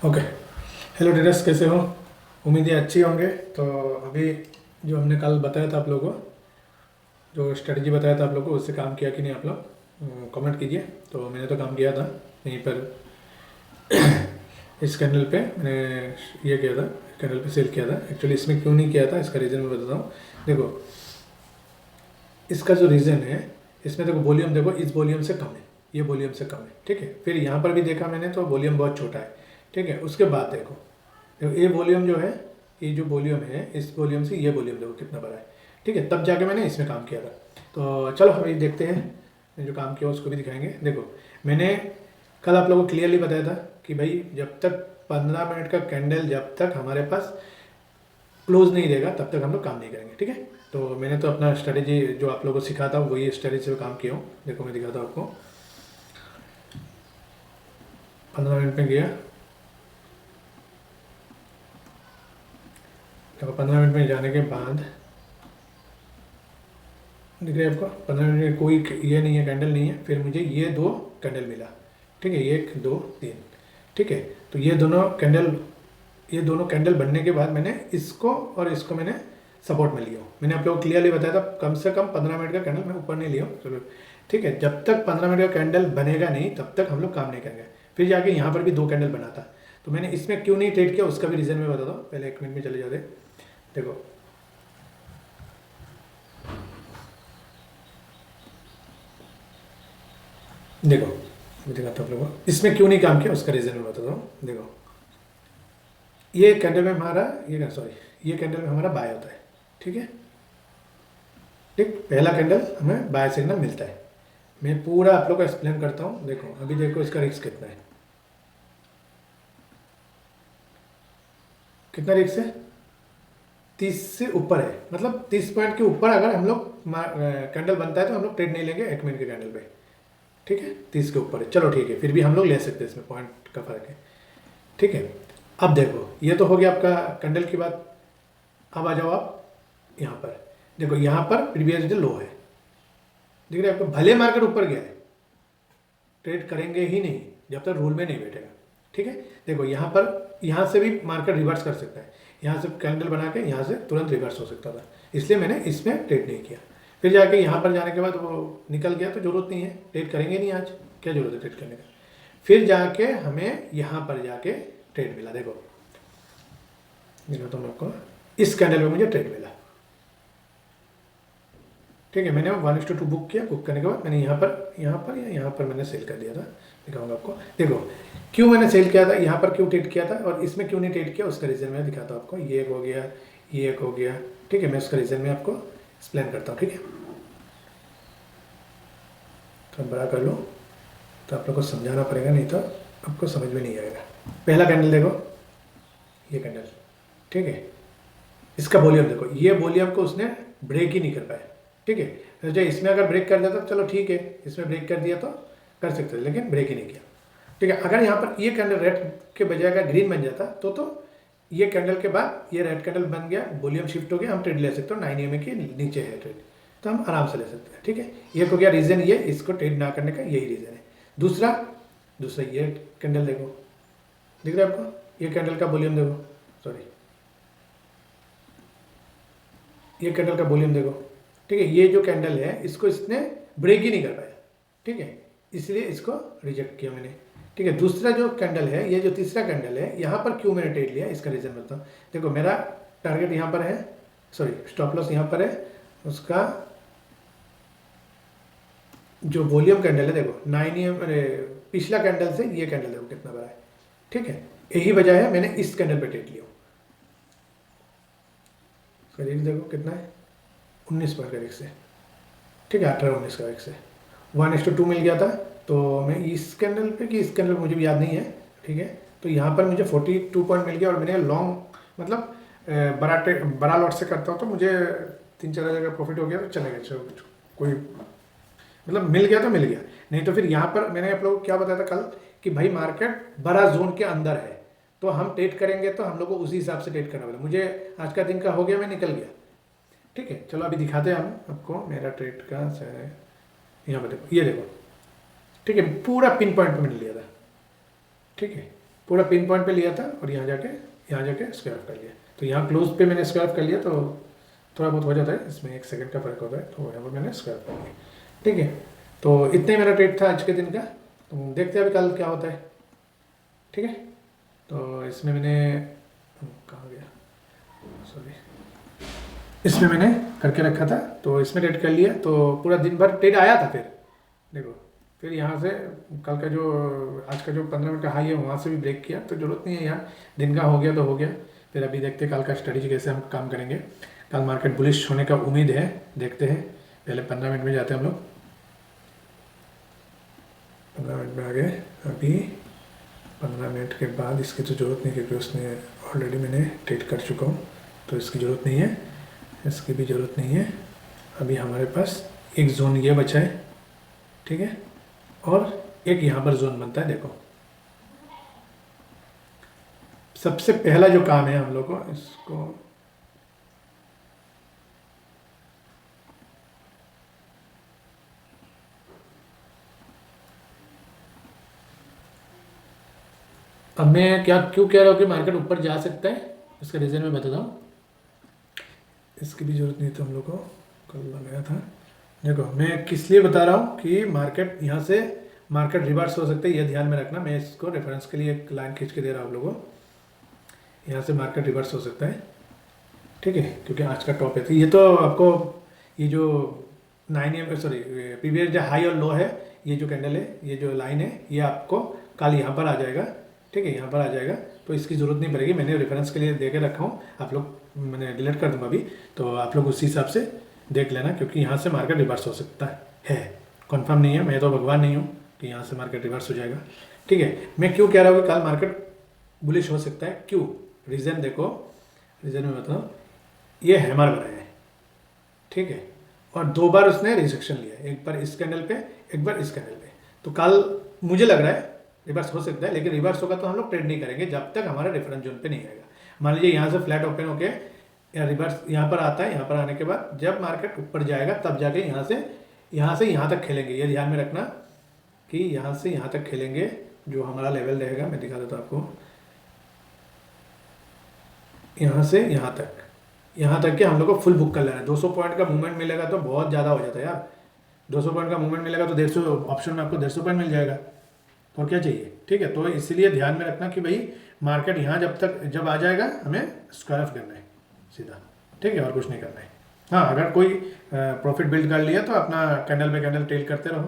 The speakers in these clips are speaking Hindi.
ओके। हेलो ट्रेडर्स, कैसे हो? उम्मीद है अच्छी होंगे। तो अभी जो हमने कल बताया था आप लोगों को, जो स्ट्रेटजी बताया था आप लोगों को, उससे काम किया कि नहीं आप लोग कमेंट कीजिए। तो मैंने तो काम किया था यहीं पर इस कैंडल पे मैंने ये किया था, कैंडल पे सेल किया था। एक्चुअली इसमें क्यों नहीं किया था इसका रीज़न मैं बताता हूँ। देखो, इसका जो रीज़न है, इसमें देखो वॉल्यूम, देखो इस वॉल्यूम से कम है, ये वॉल्यूम से कम है, ठीक है। फिर यहाँ पर भी देखा मैंने तो वॉल्यूम बहुत छोटा है, ठीक है। उसके बाद देखो, देखो ये वॉल्यूम जो है, ये जो वॉल्यूम है, इस वॉल्यूम से ये वॉल्यूम देखो कितना बड़ा है, ठीक है। तब जाके मैंने इसमें काम किया था। तो चलो हम ये देखते हैं, मैंने जो काम किया उसको भी दिखाएंगे। देखो, मैंने कल आप लोगों को क्लियरली बताया था कि भाई जब तक 15 मिनट का कैंडल जब तक हमारे पास क्लोज नहीं रहेगा तब तक हम लोग काम नहीं करेंगे, ठीक है। तो मैंने तो अपना स्ट्रेटेजी जो आप लोगों को सिखा था वही स्ट्रेटेजी से काम किया हूँ। देखो मैं दिखाता हूँ आपको। 15 मिनट में गया, देखो 15 मिनट में जाने के बाद दिख रहा है आपको, 15 मिनट में कोई ये नहीं है, कैंडल नहीं है। फिर मुझे ये दो कैंडल मिला, ठीक है, 1 2 3, ठीक है। तो ये दोनों कैंडल बनने के बाद मैंने इसको और इसको मैंने सपोर्ट में लिया हूँ। मैंने आप लोगों को क्लियरली बताया था कम से कम 15 मिनट का कैंडल मैं ऊपर नहीं लिया हूँ, चलो ठीक है। जब तक 15 मिनट का कैंडल बनेगा नहीं तब तक हम लोग काम नहीं करेंगे। फिर जाके यहाँ पर भी दो कैंडल बना था, तो मैंने इसमें क्यों नहीं ट्रेड किया उसका भी रीज़न मैं बताता हूँ। पहले 1 मिनट में चले जाते। देखो, देखो मैं दिखाता हूँ आप लोगों को इसमें क्यों नहीं काम किया उसका रीज़न मैं बताता हूँ। देखो, ये कैंडल में हमारा ये कैंडल में हमारा बाय होता है, ठीक है। ठीक, पहला कैंडल हमें बाय सिग्नल मिलता है। मैं पूरा आप लोग को एक्सप्लेन करता हूँ। देखो अभी देखो इसका रिस्क कितना है, कितना रिस्क है, 30 से ऊपर है। मतलब 30 पॉइंट के ऊपर अगर हम लोग कैंडल बनता है तो हम लोग ट्रेड नहीं लेंगे 1 मिनट के कैंडल पे, ठीक है। 30 के ऊपर है, चलो ठीक है, फिर भी हम लोग ले सकते हैं, इसमें पॉइंट का फर्क है, ठीक है। अब देखो ये तो हो गया आपका कैंडल की बात। अब आ जाओ आप यहाँ पर। देखो यहाँ पर प्रीवियस डे लो है, दिख रहा है आपको। भले मार्केट ऊपर गया है, ट्रेड करेंगे ही नहीं जब तक रूल में नहीं बैठेगा, ठीक है। देखो यहाँ पर, यहाँ से भी मार्केट रिवर्स कर सकता है। यहाँ से कैंडल बना के यहाँ से तुरंत रिवर्स हो सकता था, इसलिए मैंने इसमें ट्रेड नहीं किया। फिर जाके यहाँ पर जाने के बाद वो निकल गया तो जरूरत नहीं है, ट्रेड करेंगे नहीं आज, क्या जरूरत है ट्रेड करने का। फिर जाके हमें यहाँ पर जाके ट्रेड मिला। देखो तो आपको इस कैंडल में मुझे ट्रेड मिला, ठीक है। मैंने 1:2 बुक किया। बुक करने के बाद मैंने यहाँ पर मैंने सेल कर दिया था, दिखाऊंगा आपको। देखो क्यों मैंने सेल किया था, यहाँ पर क्यों ट्रेड किया था और इसमें क्यों नहीं ट्रेड किया उसका रीज़न मैं दिखाता हूँ आपको। ये एक हो गया, ये एक हो गया, ठीक है। मैं उसका रीज़न मैं आपको एक्सप्लेन करता हूँ, ठीक है। तो बड़ा कर लो, तो आप लोग को समझाना पड़ेगा, नहीं तो आपको समझ में नहीं आएगा। पहला कैंडल देखो, ये कैंडल, ठीक है। इसका वॉल्यूम देखो, ये वॉल्यूम को उसने ब्रेक ही नहीं कर पाया, ठीक है। तो जो इसमें अगर ब्रेक कर देता तो चलो ठीक है, इसमें ब्रेक कर दिया तो कर सकते थे, लेकिन ब्रेक ही नहीं किया, ठीक है। अगर यहाँ पर ये कैंडल रेड के बजाय अगर ग्रीन बन जाता तो ये कैंडल के बाद ये रेड कैंडल बन गया, वॉल्यूम शिफ्ट हो गया, हम ट्रेड ले सकते हो। 9 EMA के नीचे है ट्रेड, तो हम आराम से ले सकते हैं, ठीक है। ये हो गया रीज़न, ये इसको ट्रेड ना करने का यही रीज़न है। दूसरा ये कैंडल देखो, दिख रहा है आपको, ये कैंडल का वॉल्यूम देखो, सॉरी ये कैंडल का वॉल्यूम देखो, ठीक है। ये जो कैंडल है इसको इसने ब्रेक ही नहीं कर पाया, ठीक है, इसलिए इसको रिजेक्ट किया मैंने, ठीक है। दूसरा जो कैंडल है, ये जो तीसरा कैंडल है, यहाँ पर क्यों मैंने ट्रेड लिया इसका रीज़न बताता हूँ। देखो मेरा टारगेट यहाँ पर है, स्टॉप लॉस यहाँ पर है, उसका जो वॉल्यूम कैंडल है देखो 9 EMA, पिछला कैंडल से ये कैंडल देखो कितना बड़ा है, ठीक है। यही वजह है मैंने इस कैंडल पर ट्रेड लिया। रेट देखो कितना है, 19 पर का रिक्स है, ठीक है। 18-19 का रिक्स है। 1:2 मिल गया था, तो मैं इस कैंडल पे कि इस कैंडल पे मुझे भी याद नहीं है, ठीक है। तो यहाँ पर मुझे 42 पॉइंट मिल गया और मैंने लॉन्ग मतलब बड़ा लॉट से करता हूँ तो मुझे 3-4 हज़ार का प्रॉफिट हो गया, तो चलेगा, चलो कोई मतलब मिल गया तो मिल गया। नहीं तो फिर यहाँ पर मैंने आप लोगों को क्या बताया था कल कि भाई मार्केट बड़ा जोन के अंदर है, तो हम ट्रेड करेंगे तो हम लोग को उसी हिसाब से ट्रेड करना पड़ेगा। मुझे आज का दिन का हो गया, मैं निकल गया, ठीक है। चलो अभी दिखाते हैं हम आपको मेरा ट्रेड का। यहाँ पर देखो, ये देखो, ठीक है, पूरा पिन पॉइंट पे मैंने लिया था, ठीक है। पूरा पिन पॉइंट पे लिया था और यहाँ जाके स्क्वायर ऑफ कर लिया। तो यहाँ क्लोज पे मैंने स्क्वायर ऑफ कर लिया, तो थोड़ा बहुत हो जाता है, इसमें 1 सेकंड का फर्क होता है, तो यहाँ पर मैंने स्क्वायर ऑफ कर लिया। ठीक है, तो इतना ही मेरा ट्रेड था आज के दिन का। तो देखते हैं अभी कल क्या होता है। ठीक है, तो इसमें मैंने कहाँ गया, सॉरी, इसमें मैंने करके रखा था, तो इसमें ट्रेड कर लिया, तो पूरा दिन भर ट्रेड आया था। फिर देखो, फिर यहाँ से कल का जो आज का जो 15 मिनट का हाई है वहाँ से भी ब्रेक किया, तो ज़रूरत नहीं है यार, दिन का हो गया तो हो गया। फिर अभी देखते हैं कल का स्ट्रेटजी कैसे हम काम करेंगे। कल मार्केट बुलिश होने का उम्मीद है, देखते हैं। पहले 15 मिनट में जाते हैं हम लोग, 15 मिनट में आ गए। अभी 15 मिनट के बाद इसकी तो ज़रूरत नहीं, क्योंकि उसने ऑलरेडी मैंने ट्रेड कर चुका हूँ, तो इसकी ज़रूरत नहीं है, इसकी भी ज़रूरत नहीं है। अभी हमारे पास एक जोन ये बचा है, ठीक है, और एक यहाँ पर जोन बनता है। देखो, सबसे पहला जो काम है हम लोग को, इसको अब मैं क्यों कह रहा हूँ कि मार्केट ऊपर जा सकता है, इसका रीज़न मैं बताता हूँ। इसकी भी ज़रूरत नहीं तो हम लोग को कल लगाया था। देखो, मैं किस लिए बता रहा हूँ कि मार्केट यहाँ से मार्केट रिवर्स हो सकता है, ये ध्यान में रखना। मैं इसको रेफरेंस के लिए एक लाइन खींच के दे रहा हूँ आप लोगों को, यहाँ से मार्केट रिवर्स हो सकता है, ठीक है, क्योंकि आज का टॉप है। तो ये तो आपको ये जो 9 सॉरी प्रीवियस जो हाई और लो है, ये जो कैंडल है, ये जो लाइन है, ये आपको कल यहाँ पर आ जाएगा, ठीक है, यहाँ पर आ जाएगा। तो इसकी ज़रूरत नहीं पड़ेगी, मैंने रेफरेंस के लिए दे के रखा हूँ। आप लोग, मैंने डिलीट कर दूँगा अभी, तो आप लोग उसी हिसाब से देख लेना, क्योंकि यहाँ से मार्केट रिवर्स हो सकता है। कंफर्म नहीं है, मैं तो भगवान नहीं हूँ कि यहाँ से मार्केट रिवर्स हो जाएगा, ठीक है। मैं क्यों कह रहा हूँ कि कल मार्केट बुलिश हो सकता है, क्यों? रीज़न देखो, रीज़न में बताओ, ये हैमर बनाया है, ठीक है, और 2 बार उसने रिजेक्शन लिया, एक बार इस कैंडल पे, एक बार इस कैंडल पे। तो कल मुझे लग रहा है रिवर्स हो सकता है, लेकिन रिवर्स होगा तो हम लोग ट्रेड नहीं करेंगे जब तक हमारा रेफरेंस जोन पे नहीं आएगा। मान लीजिए यहाँ से फ्लैट ओपन होके या रिवर्स यहाँ पर आता है, यहाँ पर आने के बाद जब मार्केट ऊपर जाएगा तब जाके यहाँ से यहाँ तक खेलेंगे। ये ध्यान में रखना कि यहाँ से यहाँ तक खेलेंगे, जो हमारा लेवल रहेगा, मैं दिखा देता हूँ आपको, यहाँ से यहाँ तक के हम लोग को फुल बुक कर लेना है। 200 पॉइंट का मूवमेंट मिलेगा तो बहुत ज़्यादा हो जाता है यार। 200 पॉइंट का मूवमेंट मिलेगा तो 150 ऑप्शन में आपको 150 पॉइंट मिल जाएगा, और क्या चाहिए, ठीक है। तो इसीलिए ध्यान में रखना कि भाई मार्केट यहाँ जब आ जाएगा हमें स्क्वायर ऑफ करना है सीधा, ठीक है, और कुछ नहीं करना है। हाँ, अगर कोई प्रॉफिट बिल्ड कर लिया तो अपना कैंडल पे कैंडल ट्रेड करते रहो,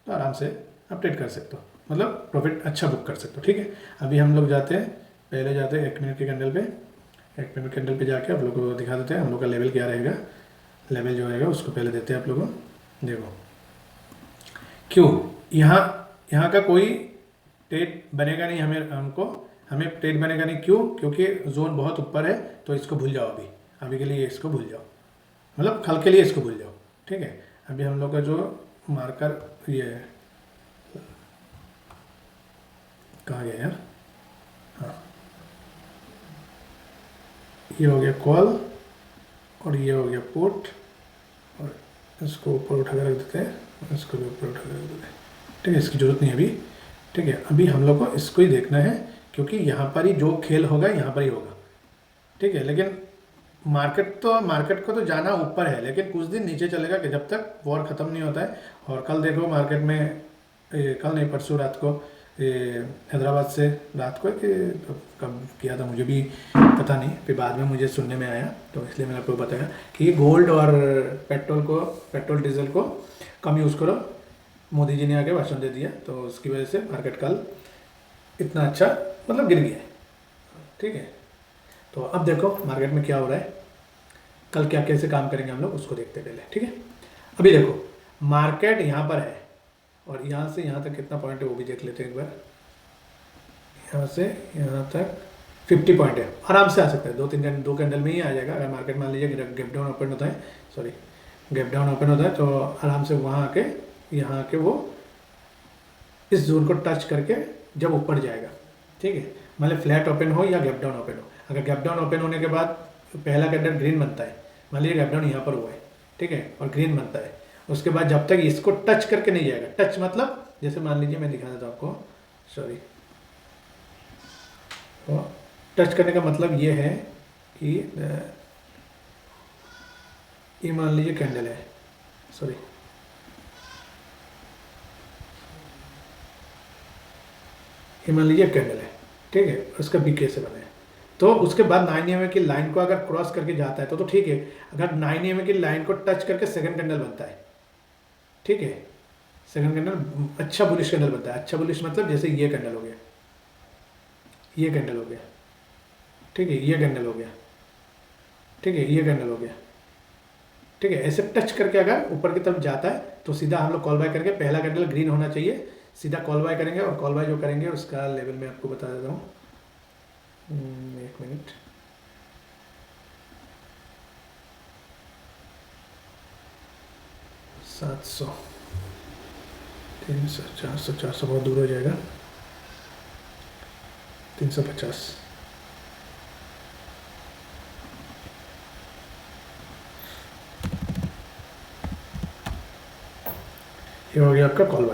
तो आराम से आप ट्रेड कर सकते हो, मतलब प्रॉफिट अच्छा बुक कर सकते हो, ठीक है। अभी हम लोग पहले जाते हैं 1 मिनट के कैंडल पे। 1 मिनट कैंडल पे जाके आप लोग को दिखा देते हैं हम लोग का लेवल क्या रहेगा। लेवल जो रहेगा उसको पहले देते हैं आप लोगों को। देखो, क्यों यहाँ का कोई ट्रेड बनेगा नहीं, हमें ट्रेड बनेगा नहीं। क्यों? क्योंकि जोन बहुत ऊपर है, तो इसको भूल जाओ, अभी के लिए इसको भूल जाओ, मतलब कल के लिए इसको भूल जाओ, ठीक है। अभी हम लोग का जो मार्कर ये है, कहाँ गया यार, हाँ, ये हो गया कॉल और ये हो गया पुट, और इसको ऊपर उठा कर रख देते हैं, इसको भी ऊपर उठा कर रख देते हैं, ठीक है। इसकी ज़रूरत नहीं है अभी, ठीक है। अभी हम लोग को इसको ही देखना है, क्योंकि यहाँ पर ही जो खेल होगा यहाँ पर ही होगा, ठीक है। लेकिन मार्केट को तो जाना ऊपर है, लेकिन कुछ दिन नीचे चलेगा कि जब तक वॉर ख़त्म नहीं होता है। और कल देखो मार्केट में, कल नहीं परसों रात को हैदराबाद से रात को कि कब किया था मुझे भी पता नहीं, फिर बाद में मुझे सुनने में आया, तो इसलिए मैंने आपको बताया कि गोल्ड और पेट्रोल डीजल को कम यूज़ करो। मोदी जी ने आके भाषण दे दिया, तो उसकी वजह से मार्केट कल इतना अच्छा मतलब गिर गया है, ठीक है। तो अब देखो मार्केट में क्या हो रहा है, कल क्या कैसे काम करेंगे हम लोग उसको देखते पहले, ठीक है। अभी देखो मार्केट यहाँ पर है, और यहाँ से यहाँ तक कितना पॉइंट है वो भी देख लेते हैं एक बार। यहाँ से यहाँ तक 50 पॉइंट है, आराम से आ सकता है, दो कैंडल में ही आ जाएगा। अगर मार्केट मान लीजिए गैप डाउन ओपन होता है, तो आराम से वहाँ आके यहाँ आके वो इस जोन को टच करके जब ऊपर जाएगा, ठीक है, मतलब फ्लैट ओपन हो या गैप डाउन ओपन हो। अगर गैप डाउन ओपन होने के बाद पहला कैंडल ग्रीन बनता है, मान लीजिए गैप डाउन यहाँ पर हुआ है, ठीक है, और ग्रीन बनता है, उसके बाद जब तक इसको टच करके नहीं जाएगा, टच मतलब जैसे मान लीजिए मैं दिखा देता हूँ आपको, सॉरी, और टच करने का मतलब ये है कि ये मान लीजिए कैंडल है, सॉरी ये मान लीजिए कैंडल है, ठीक है, उसका बीके से बना है। तो उसके बाद 9 EMA की लाइन को अगर क्रॉस करके जाता है तो ठीक है। अगर 9 EMA की लाइन को टच करके सेकंड कैंडल बनता है, ठीक है, सेकंड कैंडल अच्छा बुलिश कैंडल बनता है। अच्छा बुलिश मतलब जैसे ये कैंडल हो गया, ये कैंडल हो गया, ठीक है, ये कैंडल हो गया, ठीक है, ये कैंडल हो गया, ठीक है। ऐसे टच करके अगर ऊपर की तरफ जाता है तो सीधा हम लोग कॉल बाय करेंगे। पहला कैंडल ग्रीन होना चाहिए, सीधा कॉल बाय करेंगे। और कॉल बाय जो करेंगे उसका लेवल मैं आपको बता देता हूँ, एक मिनट, सात सौ, 300, 400, 400 बहुत दूर हो जाएगा, 350, ये हो गया आपका कॉल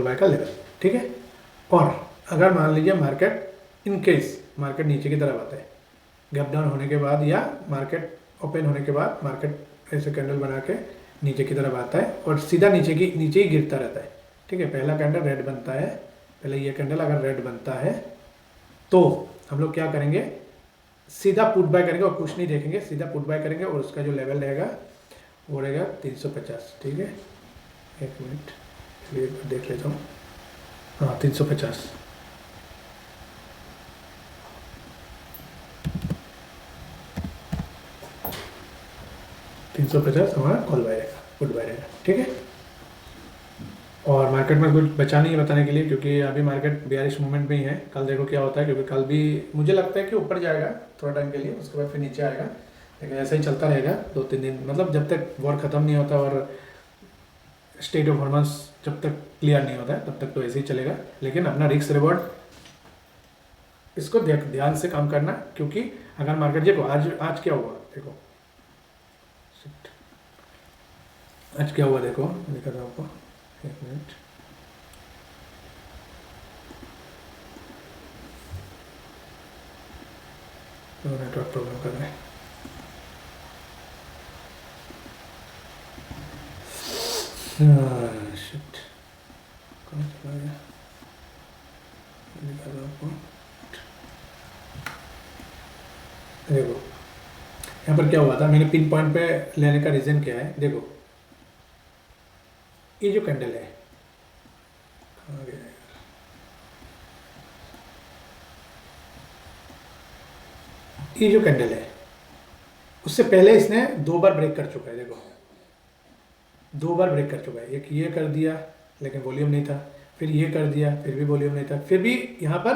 बाय का लेवल, ठीक है। और अगर मान लीजिए मार्केट इन केस मार्केट नीचे की तरफ आता है, गैप डाउन होने के बाद या मार्केट ओपन होने के बाद मार्केट ऐसे कैंडल बना के नीचे की तरफ आता है और सीधा नीचे ही गिरता रहता है, ठीक है। पहला कैंडल रेड बनता है, पहले ये कैंडल अगर रेड बनता है तो हम लोग क्या करेंगे, सीधा पुट बाय करेंगे और कुछ नहीं देखेंगे, सीधा पुट बाय करेंगे और उसका जो लेवल रहेगा वो रहेगा 350, ठीक है। एक मिनट चलिए देख लेता हूँ, हाँ 350, हमारा कॉल बाय रहेगा, पुट बाय रहेगा, ठीक है। और मार्केट में कुछ बचा नहीं है बताने के लिए, क्योंकि अभी मार्केट बेयरिश मूवमेंट में ही है। कल देखो क्या होता है, क्योंकि कल भी मुझे लगता है कि ऊपर जाएगा थोड़ा टाइम के लिए, उसके बाद फिर नीचे आएगा। लेकिन ऐसा ही चलता रहेगा 2-3 दिन, मतलब जब तक वॉर ख़त्म नहीं होता और स्टेट ऑफ हॉर्मोन्स जब तक क्लियर नहीं होता है तब तक तो ऐसे ही चलेगा। लेकिन अपना रिस्क रिवॉर्ड इसको ध्यान से काम करना, क्योंकि अगर मार्केट देखो आज क्या हुआ, देखो आज क्या हुआ, देखो दिखा था आपको, एक मिनट, तो नेटवर्क प्रॉब्लम कर रहा है। शिट, कौन चला गया, दिखा था आपको, देखो यहाँ पर क्या हुआ था। मैंने पिन पॉइंट पे लेने का रीज़न क्या है, देखो ये जो कैंडल है, कहाँ गया है? ये जो कैंडल है उससे पहले इसने 2 बार ब्रेक कर चुका है, देखो 2 बार ब्रेक कर चुका है। एक ये कर दिया लेकिन वॉल्यूम नहीं था, फिर ये कर दिया फिर भी वॉल्यूम नहीं था, फिर भी यहाँ पर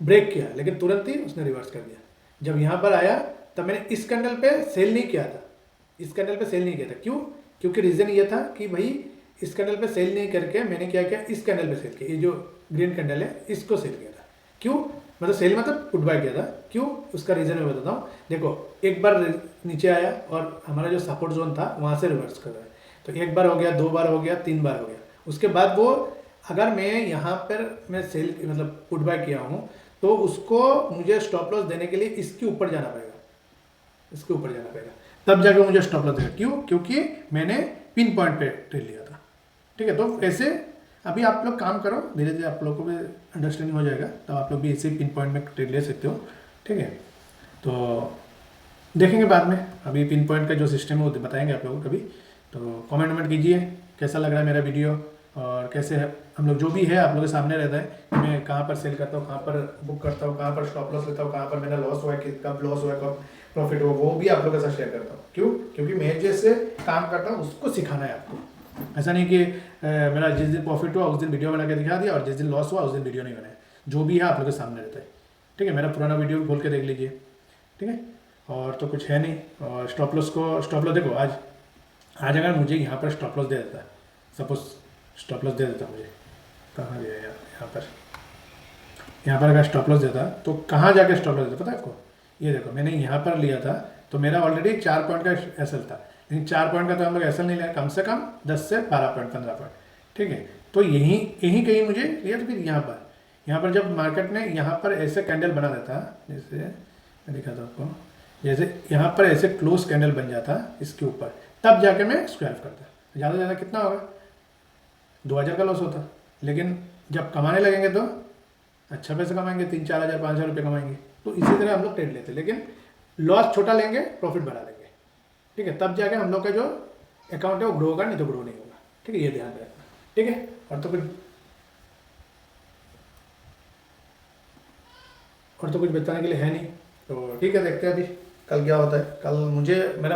ब्रेक किया लेकिन तुरंत ही उसने रिवर्स कर दिया। जब यहाँ पर आया तब मैंने इस कैंडल पे सेल नहीं किया था, इस कैंडल पे सेल नहीं किया था। क्यों? क्योंकि रीज़न ये था कि भाई इस कैंडल पे सेल नहीं करके मैंने क्या किया, इस कैंडल पे सेल किया, ये जो ग्रीन कैंडल है इसको सेल किया था। क्यों? मतलब सेल मतलब पुट बाय किया था। क्यों? उसका रीज़न मैं बताता हूँ। देखो एक बार नीचे आया और हमारा जो सपोर्ट जोन था वहाँ से रिवर्स कर रहा है, तो एक बार हो गया, 2 बार हो गया, 3 बार हो गया। उसके बाद वो अगर मैं यहाँ पर मैं सेल मतलब पुट बाय किया हूँ तो उसको मुझे स्टॉप लॉस देने के लिए इसके ऊपर जाना पड़ेगा, इसके ऊपर जाना पड़ेगा, तब जाके मुझे स्टॉप लॉस देगा। क्यों? क्योंकि मैंने पिन पॉइंट पे ट्रेड लिया था, ठीक है। तो ऐसे अभी आप लोग काम करो, धीरे धीरे आप लोगों को भी अंडरस्टैंडिंग हो जाएगा, तो आप लोग भी इसी पिन पॉइंट में ट्रेड ले सकते हो, ठीक है। तो देखेंगे बाद में, अभी पिन पॉइंट का जो सिस्टम है वो बताएंगे आप लोगों को कभी। तो कमेंट वमेंट कीजिए कैसा लग रहा है मेरा वीडियो, और कैसे हम लोग जो भी है आप लोगों के सामने रहता है कि मैं कहाँ पर सेल करता हूँ, कहाँ पर बुक करता हूँ, कहाँ पर स्टॉप लॉस लेता हूँ, कहाँ पर मेरा लॉस हुआ है, कब लॉस हुआ है, कब प्रॉफिट हुआ, वो भी आप लोगों के साथ शेयर करता हूँ। क्यों? क्योंकि मैं जैसे काम करता हूँ उसको सिखाना है आपको। ऐसा नहीं कि मेरा जिस दिन प्रॉफिट हुआ उस दिन वीडियो बना के दिखा दिया और जिस दिन लॉस हुआ उस दिन वीडियो नहीं बनाया। जो भी है आप लोग के सामने रहता है, ठीक है। मेरा पुराना वीडियो खोल के देख लीजिए, ठीक है। और तो कुछ है नहीं। और स्टॉप लॉस देखो, आज अगर मुझे यहाँ पर स्टॉप लॉस दे देता, सपोज स्टॉप लॉस दे देता मुझे, कहाँ गया यार, यहाँ पर अगर स्टॉप लॉस देता तो कहाँ जाके स्टॉप लॉस देता पता है आपको? ये देखो मैंने यहाँ पर लिया था तो मेरा ऑलरेडी 4 पॉइंट का एसएल था, लेकिन 4 पॉइंट का तो हम लोग एसएल नहीं लिया, कम से कम 10 से 12 पॉइंट 15 पॉइंट, ठीक है। तो यहीं कहीं मुझे लिया, तो फिर यहाँ पर जब मार्केट ने यहाँ पर ऐसे कैंडल बना देता, जैसे मैं दिखाता हूँ आपको, जैसे यहाँ पर ऐसे क्लोज कैंडल बन जाता इसके ऊपर, तब जाके मैं इसको हेल्प करता। ज़्यादा से ज़्यादा कितना होगा, 2000 का लॉस होता। लेकिन जब कमाने लगेंगे तो अच्छा पैसा कमाएंगे, 3-4 हज़ार 5,000 रुपये कमाएंगे। तो इसी तरह हम लोग ट्रेड लेते, लेकिन लॉस छोटा लेंगे, प्रॉफिट बढ़ा लेंगे, ठीक है। तब जाके हम लोग का जो अकाउंट है वो ग्रो होगा, नहीं तो ग्रो नहीं होगा, ठीक है। ये ध्यान में रखना, ठीक है। और तो कुछ बताने के लिए है नहीं, तो ठीक है। देखते हैं अभी कल क्या होता है। कल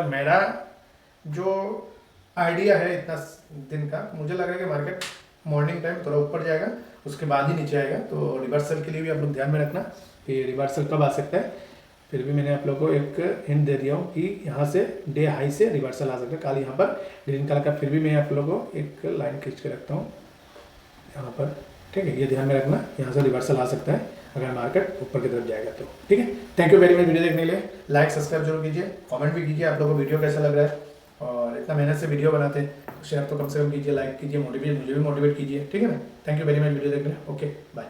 मेरा जो आइडिया है इतना दिन का, मुझे लग रहा है कि मार्केट मॉर्निंग टाइम थोड़ा ऊपर जाएगा, उसके बाद ही नीचे आएगा। तो रिवर्सल के लिए भी आप लोग ध्यान में रखना कि रिवर्सल कब आ सकता है। फिर भी मैंने आप लोगों को एक हिंट दे दिया हूँ कि यहाँ से डे हाई से रिवर्सल आ सकता है। कल यहाँ पर ग्रीन कलर का, फिर भी मैं आप लोगों को एक लाइन खींच के रखता हूँ यहाँ पर, ठीक है। ये ध्यान में रखना, यहाँ से रिवर्सल आ सकता है अगर मार्केट ऊपर की तरफ जाएगा तो, ठीक है। Thank you very much video देखने के लिए। लाइक सब्सक्राइब जरूर कीजिए, कमेंट भी कीजिए आप लोगों को वीडियो कैसा लग रहा है। और इतना मेहनत से वीडियो बनाते हैं तो शेयर तो कम से कम कीजिए, लाइक कीजिए, मुझे भी मोटिवेट कीजिए, ठीक है ना। Thank you very much video देखने, ओके बाय।